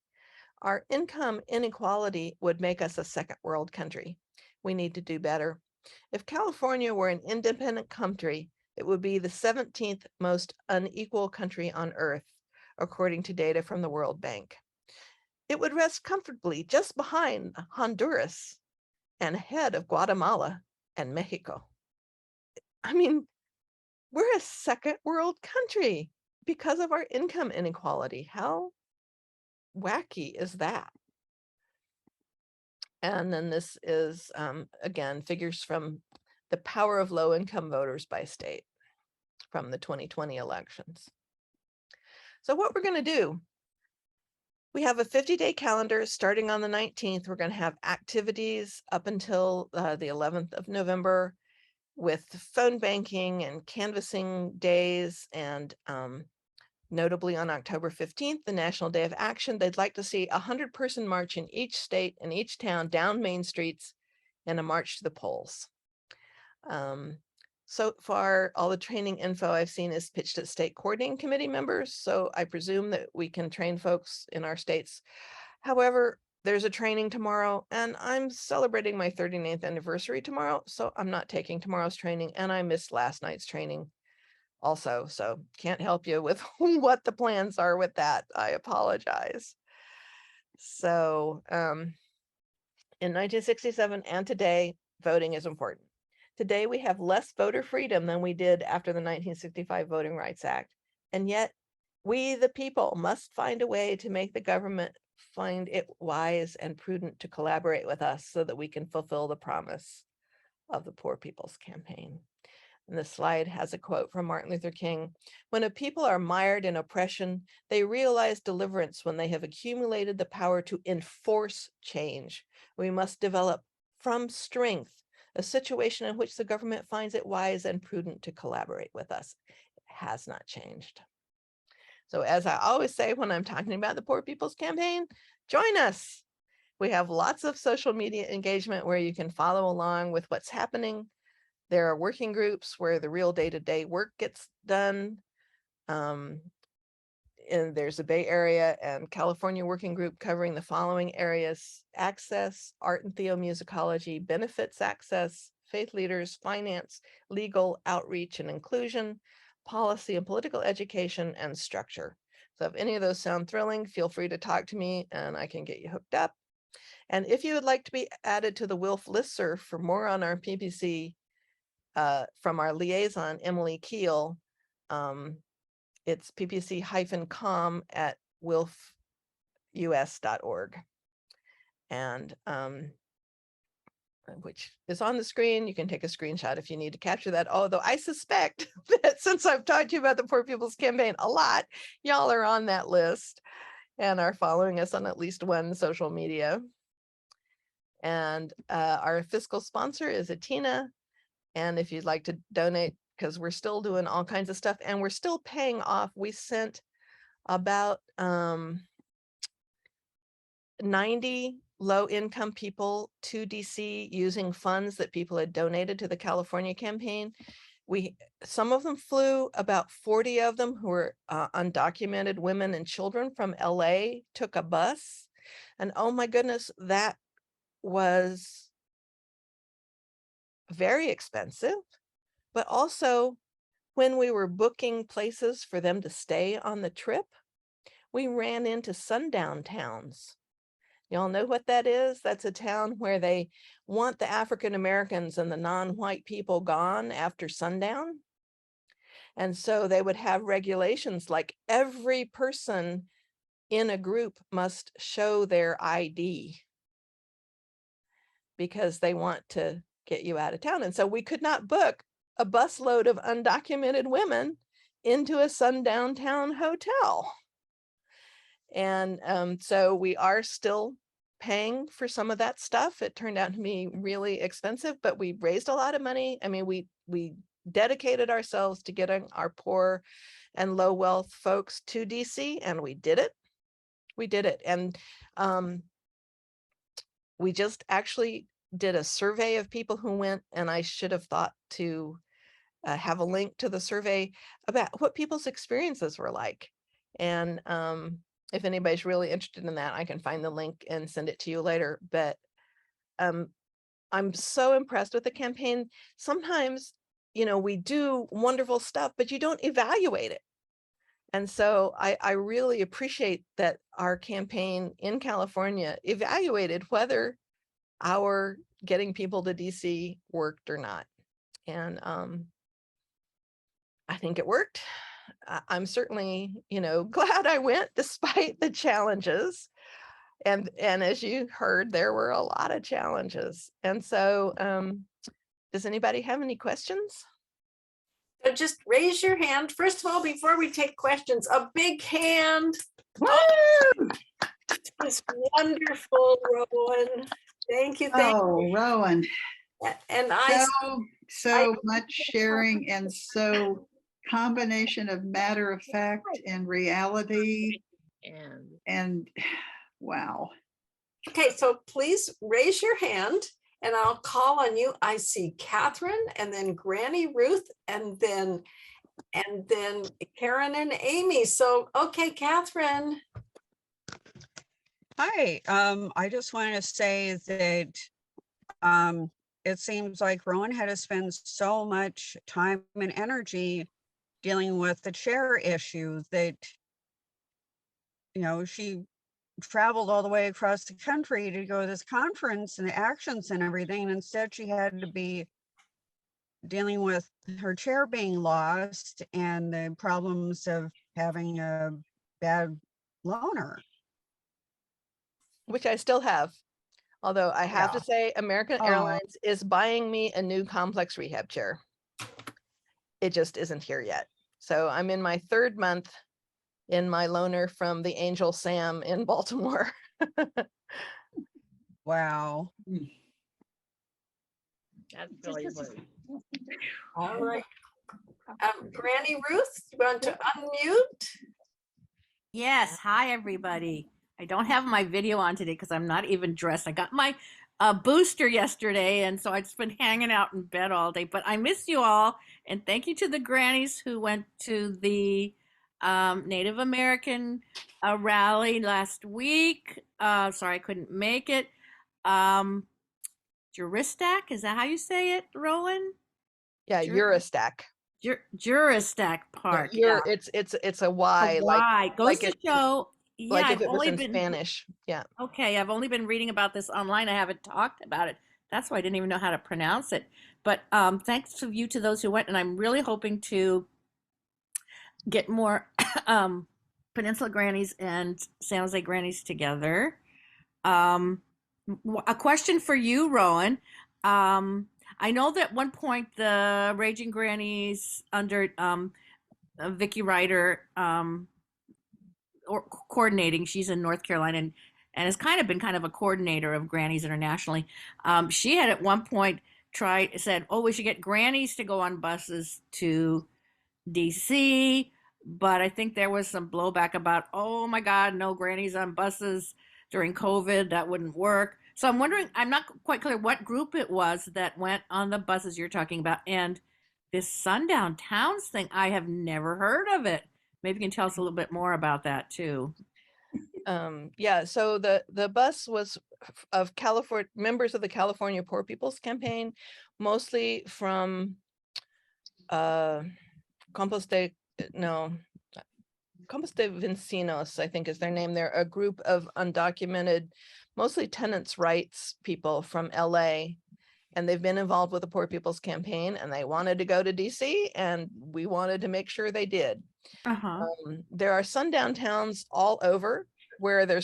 Our income inequality would make us a second world country. We need to do better. If California were an independent country, it would be the 17th most unequal country on earth, according to data from the World Bank. It would rest comfortably just behind Honduras and ahead of Guatemala and Mexico. I mean, we're a second world country because of our income inequality. How wacky is that? And then this is, again, figures from the power of low-income voters by state from the 2020 elections. So what we're going to do, we have a 50-day calendar starting on the 19th. We're going to have activities up until the 11th of November with phone banking and canvassing days, and notably on October 15th, the National Day of Action. They'd like to see a 100-person march in each state and each town down main streets and a march to the polls. So far, all the training info I've seen is pitched at state coordinating committee members. So I presume that we can train folks in our states. However, there's a training tomorrow and I'm celebrating my 39th anniversary tomorrow. So I'm not taking tomorrow's training, and I missed last night's training also. So can't help you with what the plans are with that. I apologize. So in 1967 and today, voting is important. Today, we have less voter freedom than we did after the 1965 Voting Rights Act. And yet, we, the people, must find a way to make the government find it wise and prudent to collaborate with us so that we can fulfill the promise of the Poor People's Campaign. And this slide has a quote from Martin Luther King. When a people are mired in oppression, they realize deliverance when they have accumulated the power to enforce change. We must develop from strength a situation in which the government finds it wise and prudent to collaborate with us. It has not changed. So as I always say when I'm talking about the Poor People's Campaign, join us. We have lots of social media engagement where you can follow along with what's happening. There are working groups where the real day-to-day work gets done. And there's a Bay Area and California working group covering the following areas: access, art and theomusicology, benefits access, faith leaders, finance, legal, outreach and inclusion, policy and political education, and structure. So if any of those sound thrilling, feel free to talk to me and I can get you hooked up. And if you would like to be added to the WILPF listserv for more on our PPC from our liaison, Emily Keel, it's ppc-com at wilpfus.org. And which is on the screen. You can take a screenshot if you need to capture that. Although I suspect that since I've talked to you about the Poor People's Campaign a lot, y'all are on that list and are following us on at least one social media. And our fiscal sponsor is Atina. And if you'd like to donate, because we're still doing all kinds of stuff and we're still paying off, we sent about 90 low-income people to DC using funds that people had donated to the California campaign. Some of them flew, about 40 of them who were undocumented women and children from LA took a bus. And oh my goodness, that was very expensive. But also when we were booking places for them to stay on the trip, we ran into sundown towns. Y'all know what that is? That's a town where they want the African Americans and the non-white people gone after sundown. And so they would have regulations like every person in a group must show their ID because they want to get you out of town. And so we could not book a busload of undocumented women into a sundown town hotel. And so we are still paying for some of that stuff. It turned out to be really expensive, but we raised a lot of money. I mean, we dedicated ourselves to getting our poor and low wealth folks to DC, and we did it. We did it. And we just actually did a survey of people who went, and I should have thought to have a link to the survey about what people's experiences were like. And if anybody's really interested in that, I can find the link and send it to you later. But I'm so impressed with the campaign. Sometimes, you know, we do wonderful stuff, but you don't evaluate it. And so I really appreciate that our campaign in California evaluated whether our getting people to DC worked or not. And I think it worked. I'm certainly, you know, glad I went despite the challenges. And as you heard, there were a lot of challenges. And so does anybody have any questions? So just raise your hand. First of all, before we take questions, a big hand. Woo! It's wonderful, Rowan. Thank you. Thank Oh, Rowan, you. And I so much sharing and so combination of matter of fact and reality and wow. okay, so please raise your hand and I'll call on you. I see Catherine and then Granny Ruth and then Karen and Amy. So, okay, Catherine. Hi, I just wanted to say that it seems like Rowan had to spend so much time and energy dealing with the chair issue that, you know, she traveled all the way across the country to go to this conference and the actions and everything. And instead she had to be dealing with her chair being lost and the problems of having a bad loaner. Which I still have. Although I have to Yeah. say American Oh. Airlines is buying me a new complex rehab chair. It just isn't here yet. So I'm in my 3rd month in my loaner from the Angel Sam in Baltimore. Wow. That's really funny. All right. Granny Ruth, you want to unmute? Yes. Hi, everybody. I don't have my video on today because I'm not even dressed. I got my booster yesterday, and so I've just been hanging out in bed all day. But I miss you all, and thank you to the grannies who went to the Native American rally last week. Sorry I couldn't make it. Juristack. Is that how you say it, Rowan? Yeah, Eurostack. Juristack Park. Yeah, it's a Y, Why goes like to it, show. Yeah, like if I've it was only in been Spanish. Yeah. okay. I've only been reading about this online. I haven't talked about it. That's why I didn't even know how to pronounce it. But thanks to you to those who went, and I'm really hoping to get more Peninsula Grannies and San Jose Grannies together. A question for you, Rowan. I know that at one point the Raging Grannies under Vicky Ryder or coordinating. She's in North Carolina and has kind of been kind of a coordinator of Grannies internationally. She had at one point said, "Oh, we should get Grannies to go on buses to DC." But I think there was some blowback about, "Oh my God, no Grannies on buses during COVID. That wouldn't work." So I'm wondering, I'm not quite clear what group it was that went on the buses you're talking about. And this Sundown Towns thing, I have never heard of it. Maybe you can tell us a little bit more about that too. Yeah, so the bus was of California members of the California Poor People's Campaign, mostly from Campos de Vincinos, I think is their name. They're a group of undocumented, mostly tenants' rights people from LA. And they've been involved with the Poor People's Campaign, and they wanted to go to DC, and we wanted to make sure they did. There are sundown towns all over wherever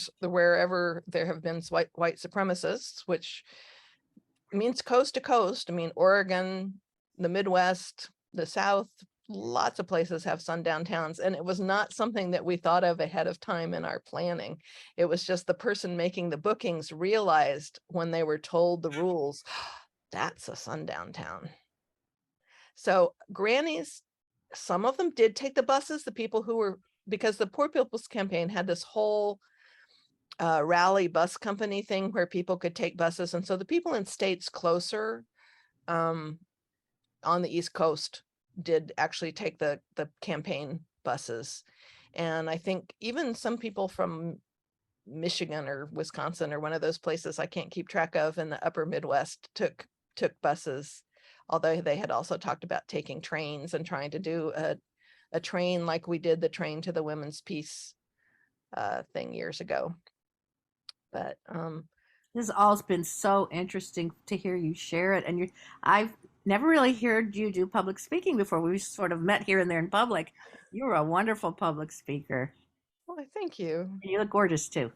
there have been white supremacists, which means coast to coast. I mean, Oregon, the Midwest, the South, lots of places have sundown towns. And it was not something that we thought of ahead of time in our planning. It was just the person making the bookings realized when they were told the rules, that's a sundown town. So Grannies, some of them did take the buses, the people who were, because the Poor People's Campaign had this whole rally bus company thing where people could take buses. And so the people in states closer on the East Coast did actually take the campaign buses. And I think even some people from Michigan or Wisconsin or one of those places I can't keep track of in the upper Midwest took buses, although they had also talked about taking trains and trying to do a train like we did the train to the Women's Peace thing years ago. But this has all been so interesting to hear you share it. And I've never really heard you do public speaking before. We sort of met here and there in public. You were a wonderful public speaker. well, thank you. You look gorgeous too.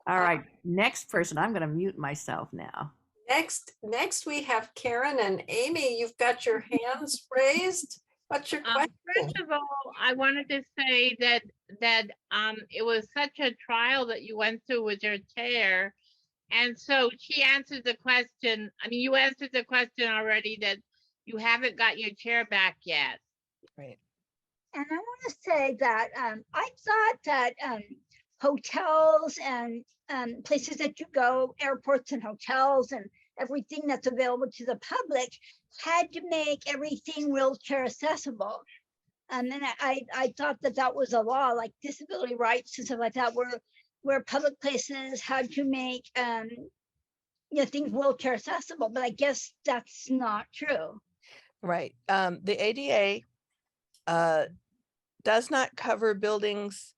All right, next person. I'm going to mute myself now. Next we have Karen and Amy. You've got your hands raised. What's your question? First of all, I wanted to say that it was such a trial that you went through with your chair. And so she answered the question. I mean, you answered the question already that you haven't got your chair back yet. Right. And I want to say that I thought that hotels and places that you go, airports and hotels and everything that's available to the public had to make everything wheelchair accessible. And I thought that was a law, like disability rights and stuff like that, where public places had to make things wheelchair accessible. But I guess that's not true. Right. The ADA does not cover buildings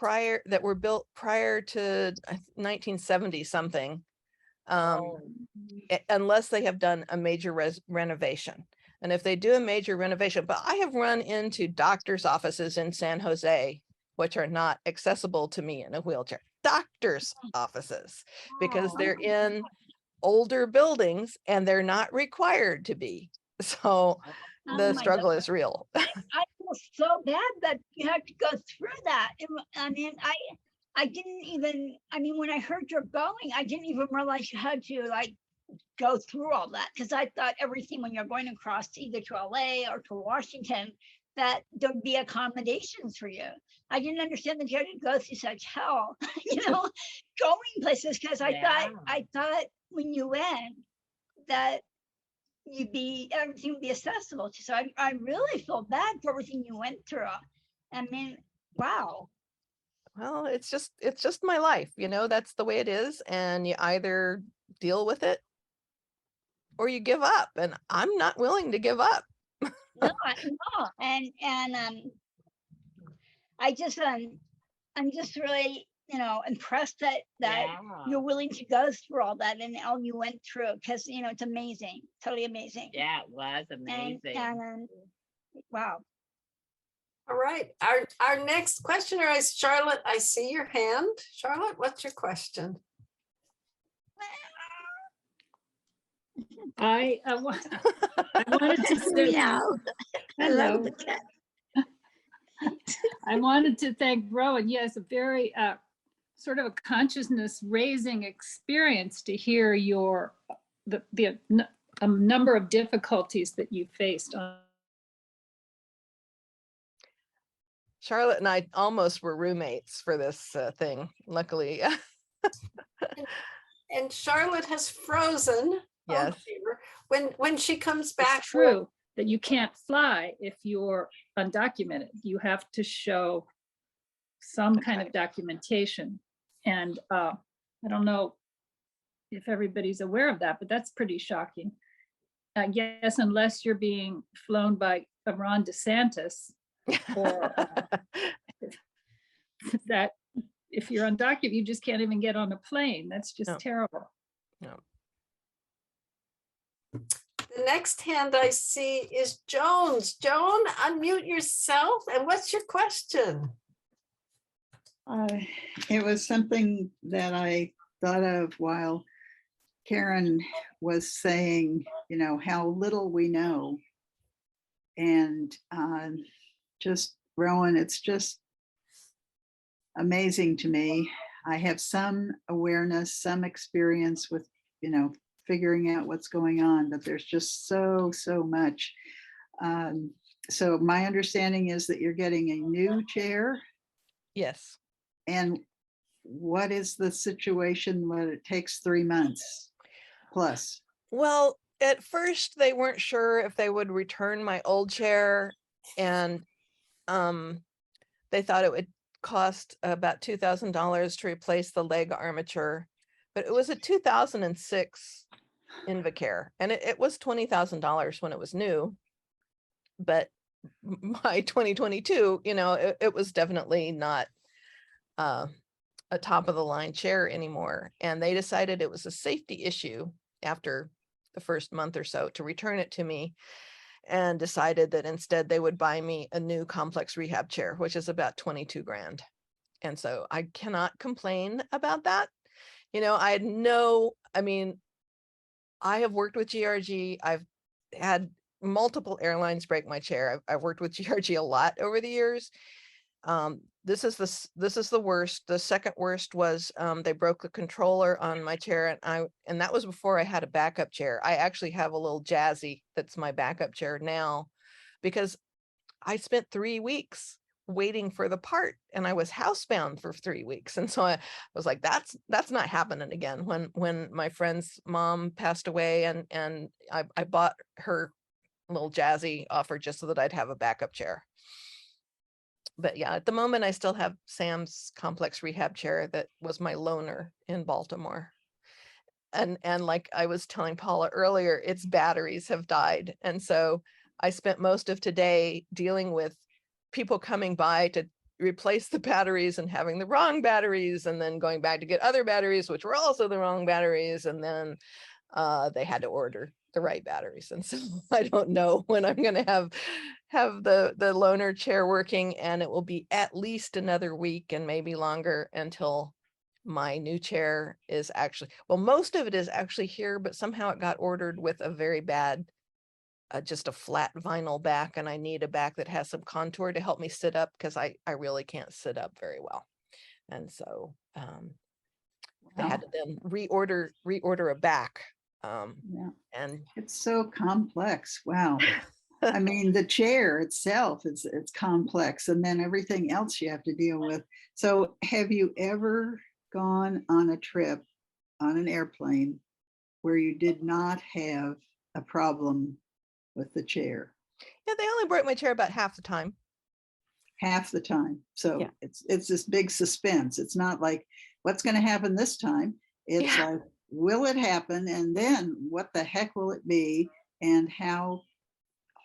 that were built prior to 1970 something, unless they have done a major renovation. And if they do a major renovation, but I have run into doctors' offices in San Jose, which are not accessible to me in a wheelchair, doctors' offices, because they're in older buildings and they're not required to be. So the struggle is real. I feel so bad that you had to go through that. I mean, I didn't even, when I heard you're going, I didn't even realize you had to go through all that, because I thought everything when you're going across either to LA or to Washington, that there'd be accommodations for you. I didn't understand that you had to go through such hell, going places, because I thought when you went that everything would be accessible to. So I really feel bad for everything you went through. I mean, wow. Well, it's just my life, that's the way it is. And you either deal with it or you give up. And I'm not willing to give up. No, no, and I just I'm just really, impressed that you're willing to go through all that and all you went through, because it's amazing, totally amazing. Yeah, it was amazing. And wow. All right, our next questioner is Charlotte. I see your hand. Charlotte, what's your question? I wanted to say, hello. I wanted to thank Rowan. Yes, a very sort of a consciousness raising experience to hear the number of difficulties that you faced on. Charlotte and I almost were roommates for this thing, luckily. And Charlotte has frozen. Yes. When she comes back. It's true that you can't fly if you're undocumented. You have to show some kind of documentation. And I don't know if everybody's aware of that, but that's pretty shocking. I guess unless you're being flown by Ron DeSantis, or that if you're undocumented, you just can't even get on a plane. That's just terrible. No. The next hand I see is Jones. Joan, unmute yourself. And what's your question? It was something that I thought of while Karen was saying, how little we know. And just Rowan, it's just amazing to me. I have some awareness, some experience with, figuring out what's going on, but there's just so much. So my understanding is that you're getting a new chair. Yes. And what is the situation when it takes 3 months plus? Well, at first they weren't sure if they would return my old chair, and they thought it would cost about $2,000 to replace the leg armature, but it was a 2006 Invacare, and it was $20,000 when it was new, but by 2022, it was definitely not a top of the line chair anymore. And they decided it was a safety issue after the first month or so to return it to me, and decided that instead they would buy me a new complex rehab chair, which is about 22 grand. And so I cannot complain about that. I have worked with GRG. I've had multiple airlines break my chair. I've worked with GRG a lot over the years. This is the worst. The second worst was they broke the controller on my chair, and that was before I had a backup chair. I actually have a little Jazzy that's my backup chair now, because I spent 3 weeks waiting for the part, and I was housebound for 3 weeks. And so I was like, that's not happening again. When my friend's mom passed away, and I bought her little Jazzy offer just so that I'd have a backup chair. But yeah, at the moment I still have Sam's complex rehab chair that was my loaner in Baltimore. And like I was telling Paula earlier, its batteries have died. And so I spent most of today dealing with people coming by to replace the batteries and having the wrong batteries, and then going back to get other batteries, which were also the wrong batteries. And then they had to order the right batteries. And so I don't know when I'm going to have the loaner chair working, and it will be at least another week and maybe longer until my new chair is actually, well, most of it is actually here, but somehow it got ordered with a very bad just a flat vinyl back, and I need a back that has some contour to help me sit up, because I really can't sit up very well. And so I had to then reorder a back. And it's so complex. Wow. I mean, the chair itself it's complex, and then everything else you have to deal with. So have you ever gone on a trip on an airplane where you did not have a problem with the chair? Yeah, they only broke my chair about half the time. Half the time. So yeah. it's this big suspense. It's not like what's going to happen this time. It's like, will it happen? And then what the heck will it be? And how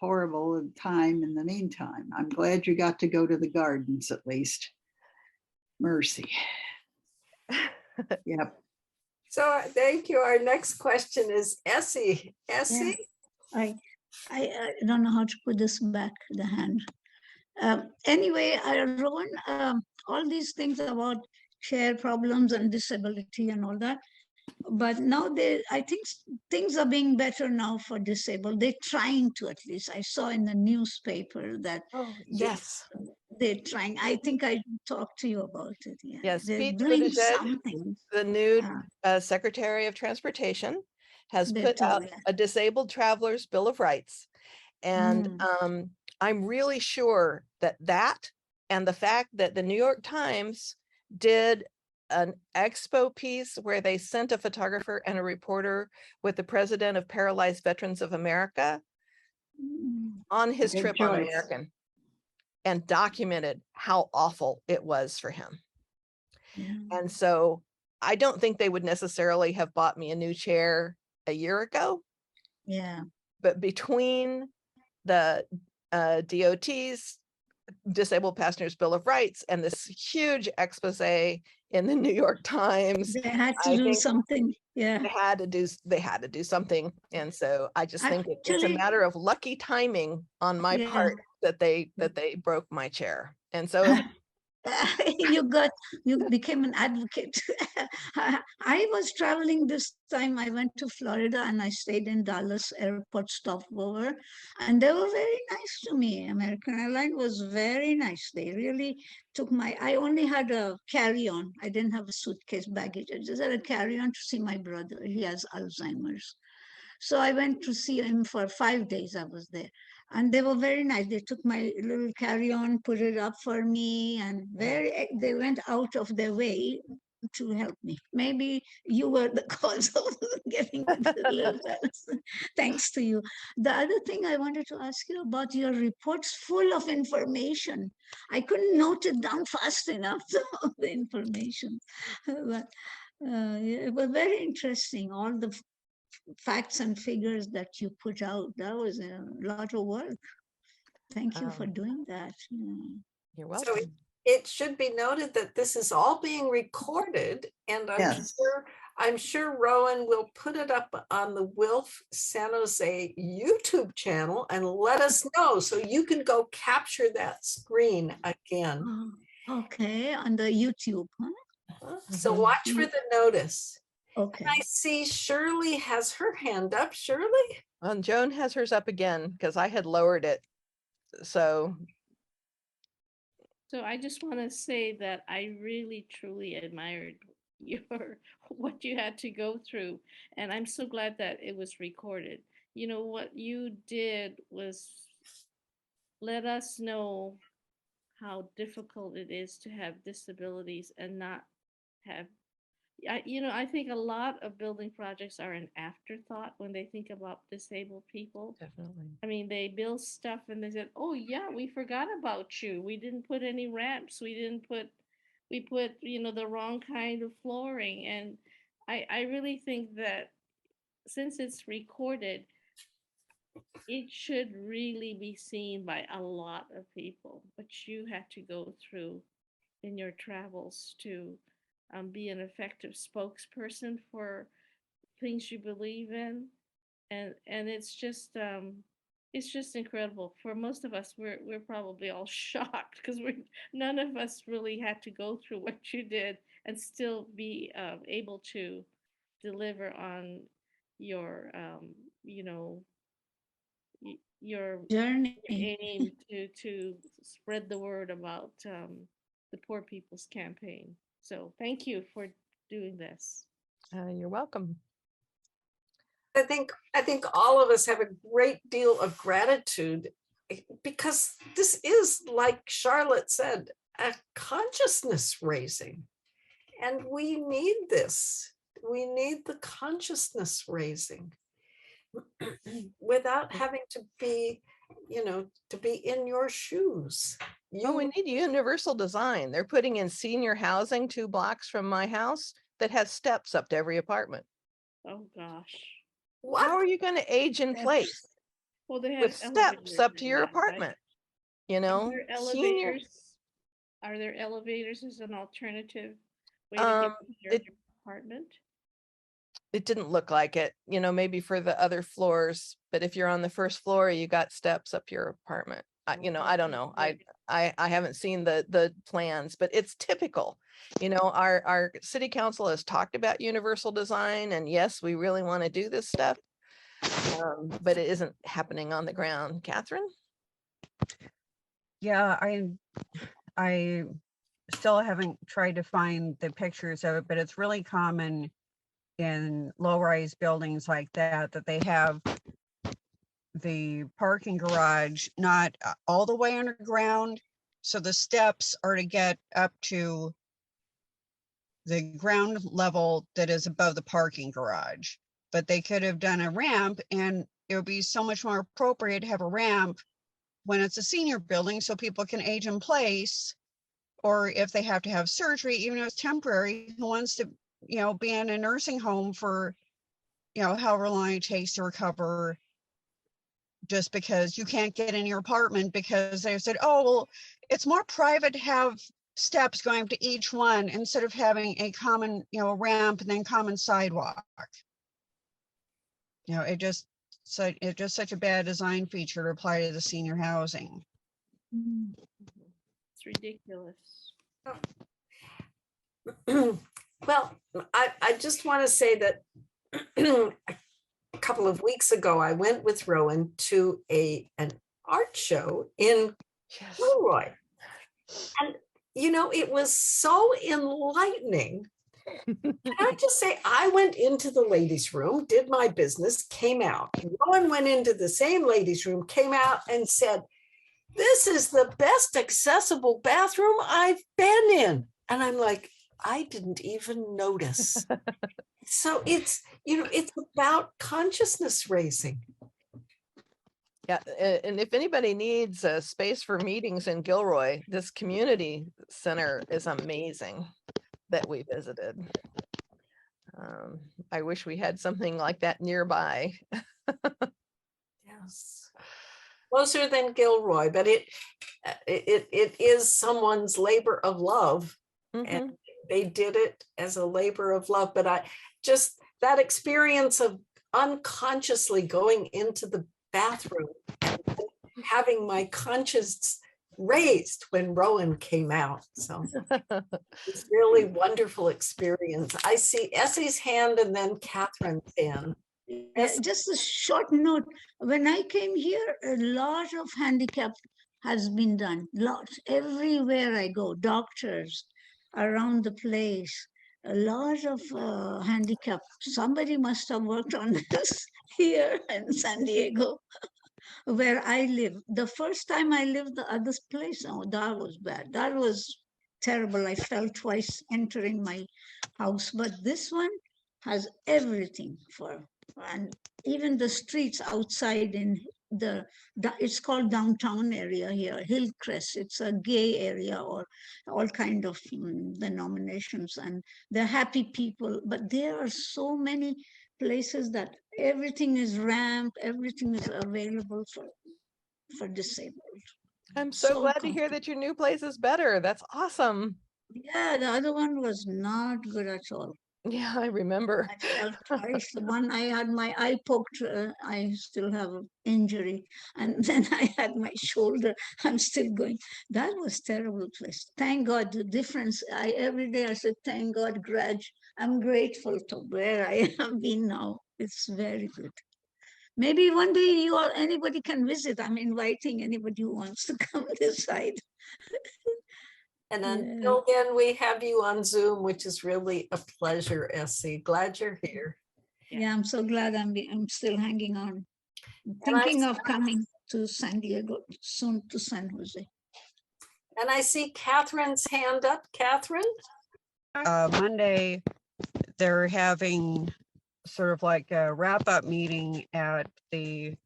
horrible a time in the meantime. I'm glad you got to go to the gardens at least. Mercy. Yep. So thank you. Our next question is Essie. Yeah. Essie? I don't know how to put this back, the hand. Anyway, Rowan, all these things about chair problems and disability and all that, but now I think things are being better now for disabled. They're trying to, at least. I saw in the newspaper that Oh, yes. they're trying. I think I talked to you about it. Yeah. Yes, They're Pete doing Buttigieg, something. the new Uh, Secretary of Transportation, has They put out told me. a disabled traveler's Bill of Rights. And I'm really sure that and the fact that the New York Times did an expo piece where they sent a photographer and a reporter with the president of Paralyzed Veterans of America on his Good trip on choice. American and documented how awful it was for him. Yeah. And so I don't think they would necessarily have bought me a new chair a year ago, Yeah. but between the DOT's Disabled Passengers Bill of Rights and this huge expose in the New York Times, They had to I do think something. Yeah. they had to do something. And so I just think it's a Actually, matter of lucky timing on my yeah. part that they broke my chair. And so you became an advocate. I was traveling this time. I went to Florida and I stayed in Dallas airport stopover, and they were very nice to me. American Airlines was very nice. They really took I only had a carry-on. I didn't have a suitcase baggage. I just had a carry-on to see my brother. He has Alzheimer's. So I went to see him for 5 days. I was there. And they were very nice. They took my little carry-on, put it up for me, and they went out of their way to help me. Maybe you were the cause of getting a little thanks to you. The other thing I wanted to ask you about your reports, full of information. I couldn't note it down fast enough, all the information. But it was very interesting, all the facts and figures that you put out. That was a lot of work. Thank you for doing that. you're So welcome. it should be noted that this is all being recorded, and Yes. I'm sure Rowan will put it up on the WILPF San Jose YouTube channel and let us know so you can go capture that screen again. Okay, on the YouTube, huh? So watch for the notice. Okay. I see Shirley has her hand up. Shirley? And Joan has hers up again because I had lowered it. So I just want to say that I really truly admired what you had to go through, and I'm so glad that it was recorded. You know, what you did was let us know how difficult it is to have disabilities and not have I think a lot of building projects are an afterthought when they think about disabled people. definitely. I mean, they build stuff and they said, "Oh yeah, we forgot about you. We didn't put any ramps. We put, the wrong kind of flooring." And I really think that since it's recorded, it should really be seen by a lot of people. What you had to go through in your travels to be an effective spokesperson for things you believe in, and it's just incredible. For most of us, we're probably all shocked because none of us really had to go through what you did and still be able to deliver on your your Journey. aim to spread the word about the Poor People's Campaign. So thank you for doing this. You're welcome. I think all of us have a great deal of gratitude because this is, like Charlotte said, a consciousness raising. And we need this. We need the consciousness raising without having to be, to be in your shoes. We need universal design. They're putting in senior housing 2 blocks from my house that has steps up to every apartment. Oh gosh. How What? are you going to age in place Well, they have with steps elevators up to in your that, right? apartment? You Are know, there senior. elevators? Are there elevators as an alternative way to get to your It apartment? it didn't look like it, you know, maybe for the other floors, but if you're on the first floor, you got steps up your apartment. You know, I don't know. I haven't seen the plans, but it's typical. You know, our city council has talked about universal design, and yes, we really want to do this stuff. But it isn't happening on the ground. Catherine? Yeah, I still haven't tried to find the pictures of it, but it's really common in low-rise buildings like that, that they have the parking garage not all the way underground. So the steps are to get up to the ground level that is above the parking garage. But they could have done a ramp, and it would be so much more appropriate to have a ramp when it's a senior building so people can age in place. Or if they have to have surgery, even if it's temporary, who wants to, you know, be in a nursing home for, you know, however long it takes to recover, just because you can't get in your apartment because they said, oh, well, it's more private to have steps going up to each one instead of having a common, you know, ramp and then common sidewalk. You know, it's just such a bad design feature to apply to the senior housing. It's ridiculous. Well, I just want to say that a couple of weeks ago, I went with Rowan to an art show in Gilroy. And, you know, it was so enlightening. Can I just say, I went into the ladies' room, did my business, came out. Rowan went into the same ladies' room, came out and said, this is the best accessible bathroom I've been in. And I'm like, I didn't even notice. So it's, you know, it's about consciousness raising. Yeah, and if anybody needs a space for meetings in Gilroy, this community center is amazing that we visited. I wish we had something like that nearby. Yes. Closer than Gilroy, but it is someone's labor of love. And they did it as a labor of love. But I just, that experience of unconsciously going into the bathroom and having my conscience raised when Rowan came out. So it's really wonderful experience. I see Essie's hand and then Catherine's hand. Just a short note. When I came here, a lot of handicap has been done. Lots, everywhere I go, doctors around the place, a lot of handicap. Somebody must have worked on this here in San Diego, where I live. The first time I lived the other place, oh, that was bad. That was terrible. I fell twice entering my house, but this one has everything for, and even the streets outside in it's called downtown area here, Hillcrest. It's a gay area, or all kind of denominations, and they're happy people. But there are so many places that everything is ramped, everything is available for disabled. I'm so glad to hear that your new place is better. That's awesome. Yeah, the other one was not good at all. Yeah, I remember. I fell twice. The one I had my eye poked, I still have an injury. And then I had my shoulder, I'm still going. That was terrible place. Thank God, the difference, every day I said, thank God, I'm grateful to where I have been now. It's very good. Maybe one day anybody can visit. I'm inviting anybody who wants to come this side. And until then, we have you on Zoom, which is really a pleasure, Essie. Glad you're here. Yeah, I'm so glad I'm still hanging on. Thinking of coming to San Diego, soon to San Jose. And I see Catherine's hand up. Catherine? Monday, they're having sort of like a wrap-up meeting at the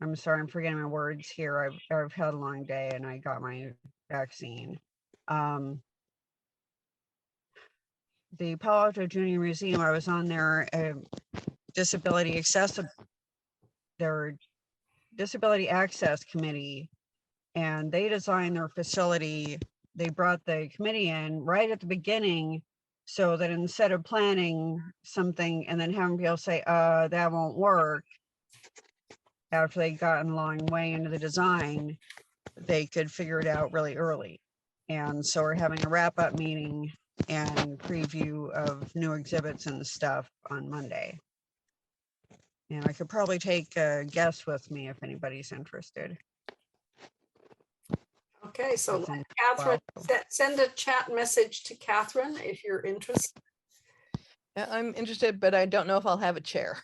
I'm sorry, I'm forgetting my words here. I've had a long day and I got my vaccine. the Palo Alto Junior Museum, I was on their disability access committee, and they designed their facility. They brought the committee in right at the beginning, so that instead of planning something and then having people say, that won't work, after they gotten a long way into the design, they could figure it out really early. And so we're having a wrap-up meeting and preview of new exhibits and stuff on Monday. And I could probably take a guest with me if anybody's interested. Okay, so That's in Catherine, Palo send a chat message to Catherine if you're interested. Yeah, I'm interested, but I don't know if I'll have a chair.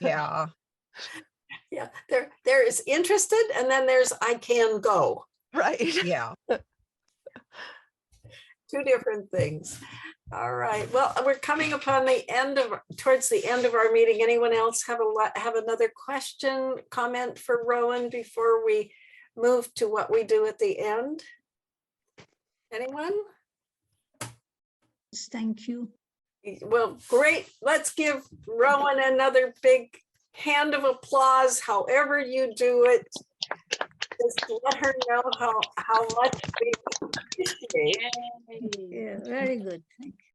Yeah, Yeah, there is interested, and then there's I can go. Right. yeah. Two different things. All right. Well, we're coming upon the end of towards the end of our meeting. Anyone else have another question, comment for Rowan before we move to what we do at the end? Anyone? Thank you. Well, great. Let's give Rowan another big hand of applause, however you do it. Just let her know how much we appreciate. Yeah, very good. Thank you.